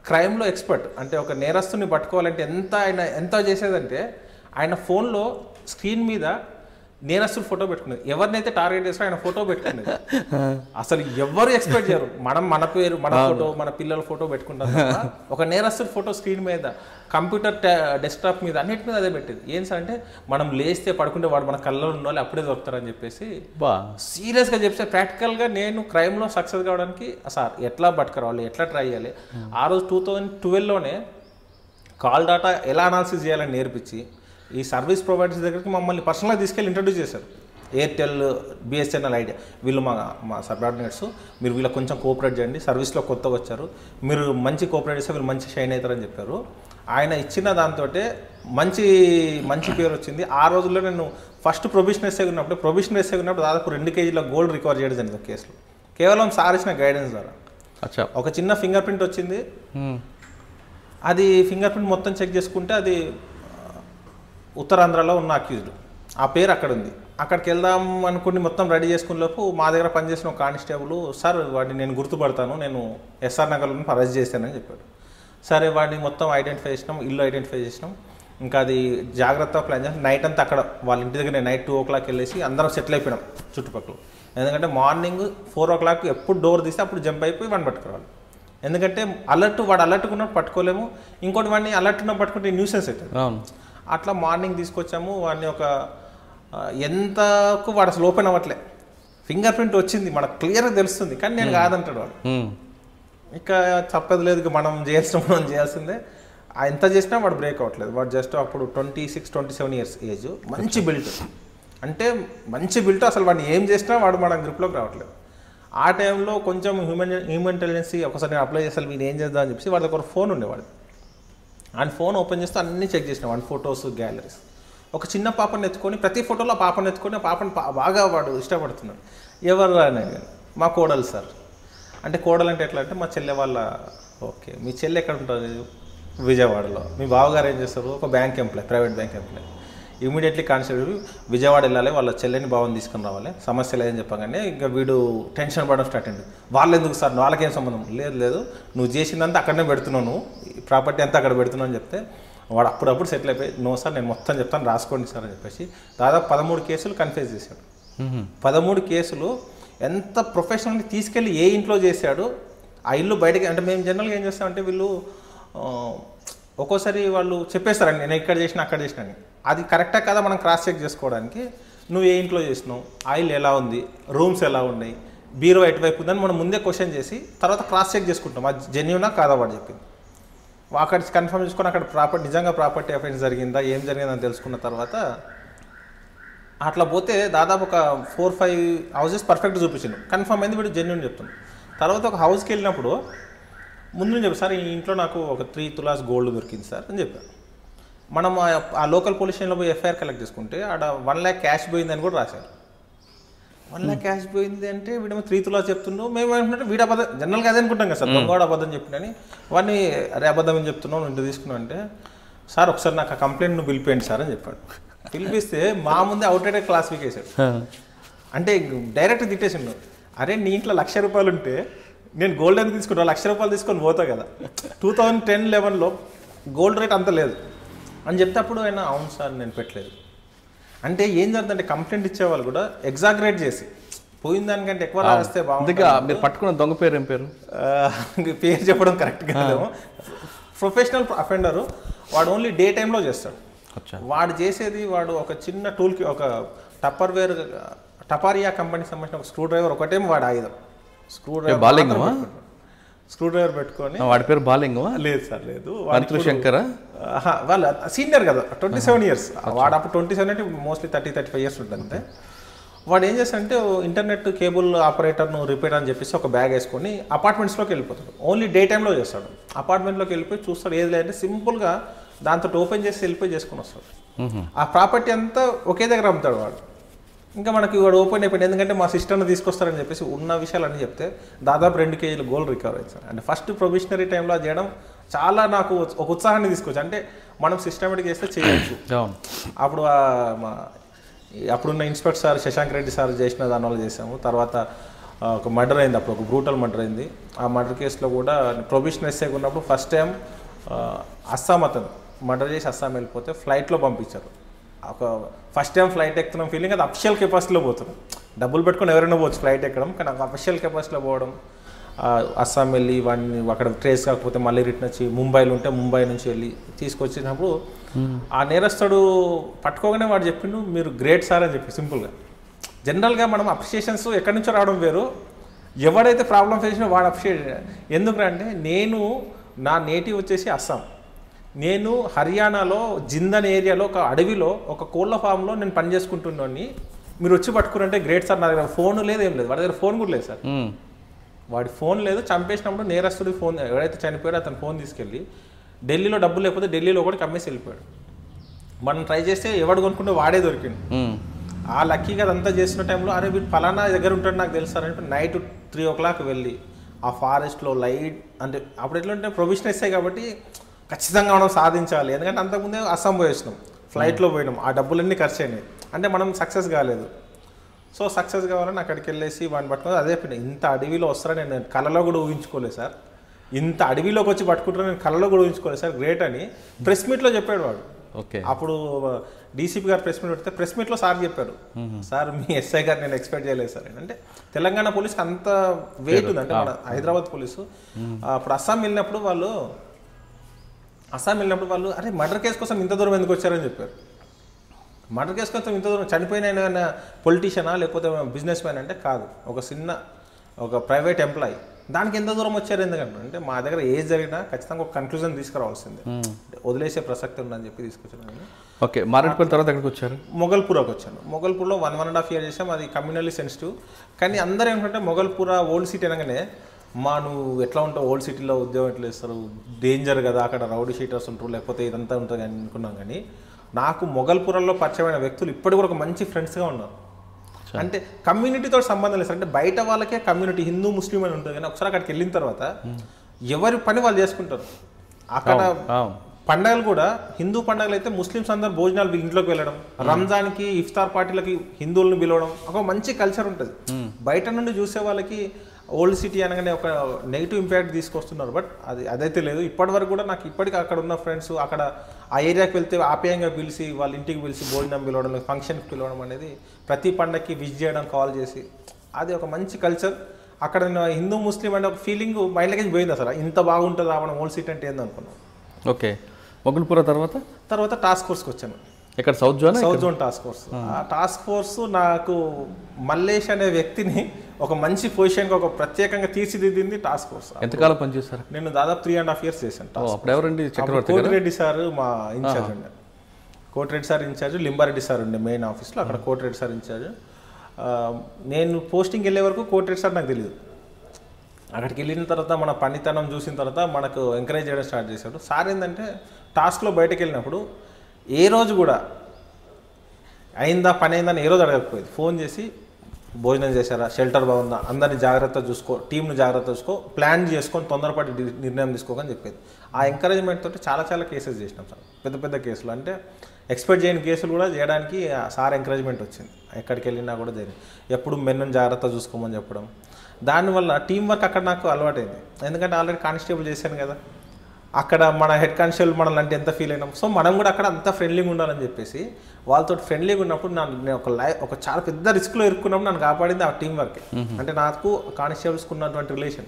క్రైమ్లో expert. అంటే ఒక నేరస్తుని పట్టుకోవాలంటే ఎంత చేసేదంటే ఆయన ఫోన్లో స్క్రీన్ మీద నేరస్తుడు ఫోటో పెట్టుకునేది. ఎవరినైతే టార్గెట్ చేస్తారో ఆయన ఫోటో పెట్టుకునేది. అసలు ఎవరు ఎక్స్పెక్ట్ చేయరు. మన పేరు, మన ఫోటో, మన పిల్లల ఫోటో పెట్టుకుంటాం. ఒక నేరస్తుడు ఫోటో స్క్రీన్ మీద, కంప్యూటర్ డెస్క్టాప్ మీద, అన్నిటి మీద అదే పెట్టేది. ఏం సార్ అంటే మనం లేస్తే పడుకుంటే వాడు మన కళ్ళలో ఉండాలి, అప్పుడే దొరుకుతారని చెప్పేసి సీరియస్గా చెప్తే ప్రాక్టికల్గా నేను క్రైమ్లో సక్సెస్ కావడానికి సార్ ఎట్లా పట్టుకురావాలి, ఎట్లా ట్రై చేయాలి. ఆ రోజు 2012లోనే కాల్ డేటా ఎలా అనాలిసిస్ చేయాలని నేర్పించి ఈ సర్వీస్ ప్రొవైడర్స్ దగ్గరికి మమ్మల్ని పర్సనల్గా తీసుకెళ్ళి ఇంట్రడ్యూస్ చేశారు. ఎయిర్టెల్, బిఎస్ఎన్ఎల్, ఐడియా, వీళ్ళు మా సబార్డినేట్స్, మీరు వీళ్ళకి కొంచెం కోఆపరేట్ చేయండి, సర్వీస్లో కొత్తగా వచ్చారు, మీరు మంచి కోఆపరేట్ చేస్తే వీళ్ళు మంచి షైన్ అవుతారని చెప్పారు. ఆయన ఇచ్చిన దాంతో మంచి పేరు వచ్చింది. ఆ రోజుల్లో నేను ఫస్ట్ ప్రొబిషనరీ ఎస్ఐ ఉన్నప్పుడు దాదాపు 2 కేజీల గోల్డ్ రికవర్ చేయడం జరిగింది ఒక కేసులో, కేవలం సార్ ఇచ్చిన గైడెన్స్ ద్వారా. ఒక చిన్న ఫింగర్ ప్రింట్ వచ్చింది. అది ఫింగర్ ప్రింట్ మొత్తం చెక్ చేసుకుంటే అది ఉత్తరాంధ్రలో ఉన్న అక్యూజ్డ్, ఆ పేరు అక్కడ ఉంది. అక్కడికి వెళ్దాం అనుకుని మొత్తం రెడీ చేసుకునే లోపు మా దగ్గర పనిచేసిన ఒక కానిస్టేబుల్, సార్ వాడిని నేను గుర్తుపడతాను, నేను ఎస్ఆర్ నగర్లో అరెస్ట్ చేశానని చెప్పాడు. సరే వాడిని మొత్తం ఐడెంటిఫై చేసినాం, ఇల్లు ఐడెంటిఫై చేసినాం. ఇంకా అది జాగ్రత్తగా ప్లాన్ చేసి నైట్ అంతా అక్కడ వాళ్ళ ఇంటి దగ్గర నైట్ 2 o'clock వెళ్ళేసి అందరం సెటిల్ అయిపోయినాం చుట్టుపక్కల. ఎందుకంటే మార్నింగ్ 4 o'clock ఎప్పుడు డోర్ తీస్తే అప్పుడు జంప్ అయిపోయి వాడిని పట్టుకోవాలి. ఎందుకంటే వాడు అలర్ట్గా ఉన్నప్పుడు పట్టుకోలేము, ఇంకోటి వాడిని అలర్ట్ ఉన్నప్పుడు పట్టుకుంటే న్యూసెన్స్ అవుతుంది. అట్లా మార్నింగ్ తీసుకొచ్చాము వాడిని. ఒక ఎంతకు వాడు అసలు ఓపెన్ అవ్వట్లే, ఫింగర్ ప్రింట్ వచ్చింది మనకు క్లియర్గా తెలుస్తుంది, కానీ నేను కాదంటాడు వాడు. ఇక తప్పదు లేదు, మనం చేయాల్సిందే. ఎంత చేసినా వాడు బ్రేక్ అవ్వట్లేదు. వాడు జస్ట్ అప్పుడు 26-27 years ఏజ్, మంచి బిల్ట్, అంటే మంచి బిల్ట్. అసలు వాడిని ఏం చేసినా వాడు మన గ్రిప్లోకి రావట్లేదు. ఆ టైంలో కొంచెం హ్యూమన్ ఇంటెలిజెన్సీ ఒకసారి నేను అప్లై చేస్తాను, మీరు ఏం చేద్దాం అని చెప్పి వాడికి ఒక ఫోన్ ఉండేవాడు. ఆయన ఫోన్ ఓపెన్ చేస్తే అన్నీ చెక్ చేసినాం, వాడి ఫొటోస్, గ్యాలరీస్. ఒక చిన్న పాపని ఎత్తుకొని, ప్రతి ఫోటోలో ఆ పాపని ఎత్తుకొని, ఆ పాపని బాగా వాడు ఇష్టపడుతున్నాడు. ఎవరు అనేది, మా కోడలు సార్. అంటే కోడలు అంటే ఎట్లా అంటే మా చెల్లె వాళ్ళ. ఓకే, మీ చెల్లె ఎక్కడ ఉంటుంది? విజయవాడలో. మీ బావగారు ఏం చేస్తారు? ఒక bank employee, private bank employee. Immediately constable Vijayawada వెళ్ళాలి, వాళ్ళ చెల్లెని బావని తీసుకుని రావాలి, సమస్య లేదని చెప్పగానే ఇంకా వీడు టెన్షన్ పడడం స్టార్ట్ అయింది. వాళ్ళు ఎందుకు సార్, వాళ్ళకేం సంబంధం లేదు, నువ్వు చేసిందంతా అక్కడనే పెడుతున్నావు, నువ్వు ప్రాపర్టీ అంతా అక్కడ పెడుతున్నావు అని చెప్తే వాడు అప్పుడప్పుడు సెటిల్ అయిపోయి, నో సార్ నేను మొత్తం చెప్తాను రాసుకోండి సార్ అని చెప్పేసి దాదాపు 13 కేసులు కన్ఫ్యూజ్ చేశాడు. 13 కేసులు ఎంత ప్రొఫెషనల్గా తీసుకెళ్ళి ఏ ఇంట్లో చేశాడు. ఆ ఇల్లు బయటకి, అంటే మేము జనరల్గా ఏం చేస్తామంటే వీళ్ళు ఒక్కోసారి వాళ్ళు చెప్పేస్తారండి నేను ఇక్కడ చేసినా అక్కడ చేసినా అని. అది కరెక్టా కదా మనం క్రాస్ చెక్ చేసుకోవడానికి నువ్వు ఏ ఇంట్లో చేసినావు, ఆయిల్ ఎలా ఉంది, రూమ్స్ ఎలా ఉన్నాయి, బీరో ఎటువైపు ఉందని మనం ముందే క్వశ్చన్ చేసి తర్వాత క్రాస్ చెక్ చేసుకుంటాం అది జెన్యూనా కాదా వాడు చెప్పింది. అక్కడ కన్ఫర్మ్ చేసుకొని అక్కడ నిజంగా ప్రాపర్టీ అఫెన్స్ జరిగిందా ఏం జరిగిందని తెలుసుకున్న తర్వాత అట్లా పోతే దాదాపు ఒక 4-5 హౌసెస్ పర్ఫెక్ట్ చూపించిండు, కన్ఫర్మ్ అయింది వీడు జెన్యూన్ చెప్తున్నాడు. తర్వాత ఒక హౌస్కి వెళ్ళినప్పుడు ముందు చెప్పారు, సార్ ఈ ఇంట్లో నాకు ఒక 3 తులాస్ గోల్డ్ దొరికింది సార్ అని చెప్పారు. మనం ఆ లోకల్ పోలీస్ స్టేషన్లో పోయి ఎఫ్ఐఆర్ కలెక్ట్ చేసుకుంటే ఆడ 1 lakh క్యాష్ పోయిందని కూడా రాశారు. 1 lakh క్యాష్ పోయింది అంటే వీడేమో 3 తులాస్ చెప్తున్నావు, మేము ఏమంటే వీడు అబద్ధం, జనరల్గా అదే అనుకుంటాం కదా సార్, దొంగవాడు అబద్ధం చెప్పినని. వాడిని అరే అబద్ధం అని చెప్తున్నావు ఇంటి తీసుకున్నావు అంటే, సార్ ఒకసారి నాకు ఆ కంప్లైంట్ నువ్వు పిలిపేయండి సార్ అని చెప్పాడు. పిలిపిస్తే మా ముందే అవుట్ క్లాసిఫికేషన్, అంటే డైరెక్ట్ తిట్టేసిండు. అరే నీ ఇంట్లో 1,00,000 రూపాయలు ఉంటే నేను గోల్డ్ ఎందుకు తీసుకుంటా, 1,00,000 రూపాయలు తీసుకొని పోతా కదా, 2010-11లో గోల్డ్ రేట్ అంత లేదు అని చెప్తే అప్పుడు ఆయన అవును సార్ నేను పెట్టలేదు. అంటే ఏం జరుగుతుందంటే కంప్లైంట్ ఇచ్చేవాళ్ళు కూడా ఎగ్జాగరేట్ చేసి పోయిన దానికంటే ఎక్కువ రాస్తే బాగుంది. మీరు పట్టుకున్న దొంగ పేరు ఏం పేరు? పేరు చెప్పడం కరెక్ట్ కాదేమో. ప్రొఫెషనల్ అఫెండరు, వాడు ఓన్లీ డే టైంలో చేస్తాడు. వాడు చేసేది వాడు ఒక చిన్న టూల్కి ఒక టపారియా కంపెనీకి సంబంధించిన ఒక స్క్రూ డ్రైవర్ ఒకటేమో వాడు ఆయుధం. స్క్రూ డ్రైవర్ పెట్టుకొని. వాడి పేరు బాలింగమా? లేదు సార్ లేదు, శంకర వాళ్ళ సీనియర్ కదా, 27 years. వాడు అప్పుడు 27 అంటే మోస్ట్లీ 30-35 years ఉంటుంది అంతే. వాడు ఏం చేస్తాడంటే ఇంటర్నెట్ కేబుల్ ఆపరేటర్ను రిపేర్ అని చెప్పేసి ఒక బ్యాగ్ వేసుకొని అపార్ట్మెంట్స్లోకి వెళ్ళిపోతాడు. ఓన్లీ డే టైంలో చేస్తాడు. అపార్ట్మెంట్లోకి వెళ్ళిపోయి చూస్తాడు, ఏది లేదంటే సింపుల్గా దాంతో ఓపెన్ చేసి వెళ్ళిపోయి చేసుకుని వస్తాడు. ఆ ప్రాపర్టీ అంతా ఒకే దగ్గర అమ్ముతాడు వాడు. ఇంకా మనకి వాడు ఓపెన్ అయిపోయింది, ఎందుకంటే మా సిస్టర్ని తీసుకొస్తారని చెప్పేసి ఉన్న విషయాలన్నీ చెప్తే దాదాపు 2 కేజీలు గోల్డ్ రికవర్ అయింది సార్. అంటే ఫస్ట్ ప్రొబిషనరీ టైంలో చేయడం చాలా నాకు ఒక ఉత్సాహాన్ని తీసుకొచ్చు. అంటే మనం సిస్టమేటిక్ చేస్తే చేయొచ్చు. అప్పుడున్న inspector sir Shashank Reddy sir చేసిన దానివల్ల చేసాము. తర్వాత ఒక మర్డర్ అయింది, అప్పుడు ఒక బ్రూటల్ మర్డర్ అయింది. ఆ మర్డర్ కేసులో కూడా ప్రొబిషన్ ఎస్ఐగా ఉన్నప్పుడు ఫస్ట్ టైం అస్సాం అతను మర్డర్ చేసి అస్సాం వెళ్ళిపోతే ఫ్లైట్లో పంపించారు. ఒక ఫస్ట్ టైం ఫ్లైట్ ఎక్కుతున్నాం ఫీలింగ్, అది అఫిషియల్ కెపాసిటీలో పోతున్నాం. డబ్బులు పెట్టుకుని ఎవరైనా పోవచ్చు ఫ్లైట్ ఎక్కడం, కానీ అఫిషియల్ కెపాసిటీలో పోవడం, అస్సాం వెళ్ళి వాడిని అక్కడ ట్రేస్ కాకపోతే మళ్ళీ రిటర్న్ వచ్చి ముంబైలో ఉంటే ముంబై నుంచి వెళ్ళి తీసుకొచ్చినప్పుడు ఆ నేరస్తుడు పట్టుకోగానే వాడు చెప్పిండు మీరు గ్రేట్ సార్ అని చెప్పి సింపుల్గా. జనరల్గా మనం అప్రిషియేషన్స్ ఎక్కడి నుంచో రావడం వేరు, ఎవడైతే ప్రాబ్లం ఫేస్ చేసినా వాడు అప్రిషియేట్. ఎందుకంటే నేను నా నేటివ్ వచ్చేసి అస్సాం, నేను హర్యానాలో జిందన్ ఏరియాలో ఒక అడవిలో ఒక కోళ్ళ ఫామ్లో నేను పని చేసుకుంటున్నాను, మీరు వచ్చి పట్టుకురంటే గ్రేట్ సార్. నా దగ్గర ఫోన్ లేదు, ఏం లేదు, వాడి దగ్గర ఫోన్ కూడా లేదు సార్. వాడి ఫోన్ లేదు, చంపేసినప్పుడు నేరస్తుడి ఫోన్ ఎవరైతే చనిపోయారో అతను ఫోన్ తీసుకెళ్ళి ఢిల్లీలో డబ్బులు లేకపోతే ఢిల్లీలో కూడా కమ్మేసి వెళ్ళిపోయాడు. మనం ట్రై చేస్తే ఎవడు కొనుక్కుంటే వాడే దొరికిండు. ఆ లక్కీగా అదంతా చేసిన టైంలో అరే వీడు ఫలానా దగ్గర ఉంటాడు నాకు తెలుసు సార్ అంటే నైట్ 3 o'clock వెళ్ళి ఆ ఫారెస్ట్లో లైట్ అంటే అప్పుడు ఎట్లా ఉంటే ప్రొవిషన్ ఇస్తాయి కాబట్టి ఖచ్చితంగా మనం సాధించాలి. ఎందుకంటే అంతకుముందే అస్సాం పోయేసినాం, ఫ్లైట్లో పోయినాం, ఆ డబ్బులన్నీ ఖర్చు అయినాయి అంటే మనం సక్సెస్ కాలేదు. సో సక్సెస్ కావాలని అక్కడికి వెళ్ళేసి వాడిని పట్టుకుని అదే ఇంత అడవిలో వస్తారని నేను కళలో కూడా ఊహించుకోలేదు సార్, ఇంత అడవిలోకి వచ్చి పట్టుకుంటారని నేను కళలో కూడా ఊహించుకోలేదు సార్, గ్రేట్ అని ప్రెస్ మీట్లో చెప్పాడు వాడు. ఓకే, అప్పుడు డీసీపీ గారు ప్రెస్ మీట్ పెడితే ప్రెస్ మీట్లో సార్ చెప్పాడు, సార్ మీ ఎస్ఐ గారు నేను ఎక్స్పెక్ట్ చేయలేదు సార్ అంటే తెలంగాణ పోలీస్కి అంత వెయిట్ ఉంది అంటే మన హైదరాబాద్ పోలీసు. అప్పుడు అస్సాం వెళ్ళినప్పుడు వాళ్ళు అరే మర్డర్ కేసు కోసం ఇంత దూరం ఎందుకు వచ్చారని చెప్పారు. మర్డర్ కేసు కోసం ఇంత దూరం చనిపోయిన ఏమైనా పొలిటీషియనా లేకపోతే బిజినెస్ మ్యాన్ అంటే కాదు, ఒక ప్రైవేట్ ఎంప్లాయీ, దానికి ఎంత దూరం వచ్చారు ఎందుకంటే అంటే మా దగ్గర ఏజ్ జరిగినా ఖచ్చితంగా ఒక కన్క్లూజన్ తీసుకురావాల్సిందే, వదిలేసే ప్రసక్తి ఉందని చెప్పి తీసుకొచ్చాను. ఓకే, మారేడుపల్లి తర్వాత ఎక్కడికి వచ్చారు? మొగల్పూర్కి వచ్చాను. మొగల్పూర్లో 1.5 years చేసాం. అది కమ్యూనల్లీ సెన్సిటివ్, కానీ అందరూ ఏంటంటే మొగల్పూర ఓల్డ్ సిటీ అనగానే నువ్వు ఎట్లా ఉంటావు ఓల్డ్ సిటీలో ఉద్యోగం ఎట్లా ఇస్తారు, డేంజర్ కదా అక్కడ రౌడీ షీటర్స్ ఉంటారు లేకపోతే ఇదంతా ఉంటుంది అని అనుకున్నాం. కానీ నాకు మొగల్పూరంలో పరిచయమైన వ్యక్తులు ఇప్పటికి కూడా ఒక మంచి ఫ్రెండ్స్గా ఉన్నారు. అంటే కమ్యూనిటీతో సంబంధం లేదు సార్, అంటే బయట వాళ్ళకే కమ్యూనిటీ హిందూ ముస్లిం అని ఉంటుంది, కానీ ఒకసారి అక్కడికి వెళ్ళిన తర్వాత ఎవరి పని వాళ్ళు చేసుకుంటారు. అక్కడ పండగలు కూడా హిందూ పండుగలు అయితే ముస్లిమ్స్ అందరు భోజనాలు ఇంట్లోకి వెళ్ళడం, రంజాన్కి ఇఫ్తార్ పార్టీలకి హిందువులను పిలవడం, ఒక మంచి కల్చర్ ఉంటుంది. బయట నుండి చూసే వాళ్ళకి ఓల్డ్ సిటీ అనగానే ఒక నెగిటివ్ ఇంపాక్ట్ తీసుకొస్తున్నారు, బట్ అదైతే లేదు. ఇప్పటివరకు కూడా నాకు ఇప్పటికీ అక్కడ ఉన్న ఫ్రెండ్స్ అక్కడ ఆ ఏరియాకి వెళ్తే ఆప్యాయంగా పిలిచి వాళ్ళ ఇంటికి పిలిచి భోజనం పిలవడం, ఫంక్షన్కి పిలవడం అనేది, ప్రతి పండగకి విజిట్ చేయడం కాల్ చేసి, అది ఒక మంచి కల్చర్. అక్కడ నేను హిందూ ముస్లిం అనే ఒక ఫీలింగ్ మైండ్లోకి పోయింది. అసలు ఇంత బాగుంటుంది రావడం ఓల్డ్ సిటీ అంటే ఏందనుకున్నాను. ఓకే, మొగల్పూర తర్వాత టాస్క్ ఫోర్స్కి వచ్చాను. ఇక్కడ సౌత్ జోన్ టాస్క్ ఫోర్స్. ఆ టాస్క్ ఫోర్స్ నాకు మల్లేష్ అనే వ్యక్తిని ఒక మంచి పొజిషన్గా ఒక ప్రత్యేకంగా తీర్చిదిద్దింది టాస్క్ ఫోర్స్. ఎంతకాలం పనిచేస్తారు? నేను దాదాపు 3.5 years చేశాను. ఎవరండి? కోటిరెడ్డి సార్ మా ఇన్ఛార్జ్ ఉండే, Kotireddy sir incharge, Limbareddy sir ఉండే మెయిన్ ఆఫీస్లో, అక్కడ కోటిరెడ్డి సార్ ఇన్ఛార్జ్. నేను పోస్టింగ్కి వెళ్ళే వరకు కోటిరెడ్డి సార్ నాకు తెలియదు. అక్కడికి వెళ్ళిన తర్వాత మన పనితనం చూసిన తర్వాత మనకు ఎంకరేజ్ చేయడం స్టార్ట్ చేశాడు సార్. ఏంటంటే టాస్క్లో బయటకు వెళ్ళినప్పుడు ఏ రోజు కూడా పని అయిందని ఏ రోజు అడగకపోయేది. ఫోన్ చేసి భోజనం చేశారా, షెల్టర్ బాగుందా, అందరినీ జాగ్రత్త చూసుకో, టీంను జాగ్రత్త చూసుకో, ప్లాన్ చేసుకొని తొందరపాటు నిర్ణయం తీసుకోకని చెప్పేది. ఆ ఎంకరేజ్మెంట్ తోటి చాలా కేసెస్ చేసినాం సార్, పెద్ద కేసులు. అంటే ఎక్స్పెక్ట్ చేయని కేసులు కూడా చేయడానికి సార్ ఎంకరేజ్మెంట్ వచ్చింది. ఎక్కడికి వెళ్ళినా కూడా జరిగింది. ఎప్పుడు మెన్నును జాగ్రత్త చూసుకోమని చెప్పడం, దానివల్ల టీం వర్క్ అక్కడ నాకు అలవాటైంది. ఎందుకంటే ఆల్రెడీ కానిస్టేబుల్ చేశాను కదా, అక్కడ మన హెడ్ కానిస్టేబుల్ మనల్ని అంటే ఎంత ఫీల్ అయినాం. సో మనం కూడా అక్కడ అంత ఫ్రెండ్లీగా ఉండాలని చెప్పేసి వాళ్ళతో ఫ్రెండ్లీగా ఉన్నప్పుడు నేను ఒక చాలా పెద్ద రిస్క్లో ఇరుక్కున్నప్పుడు నన్ను కాపాడింది ఆ టీం వర్క్. అంటే నాకు కానిస్టేబుల్స్కి ఉన్నటువంటి రిలేషన్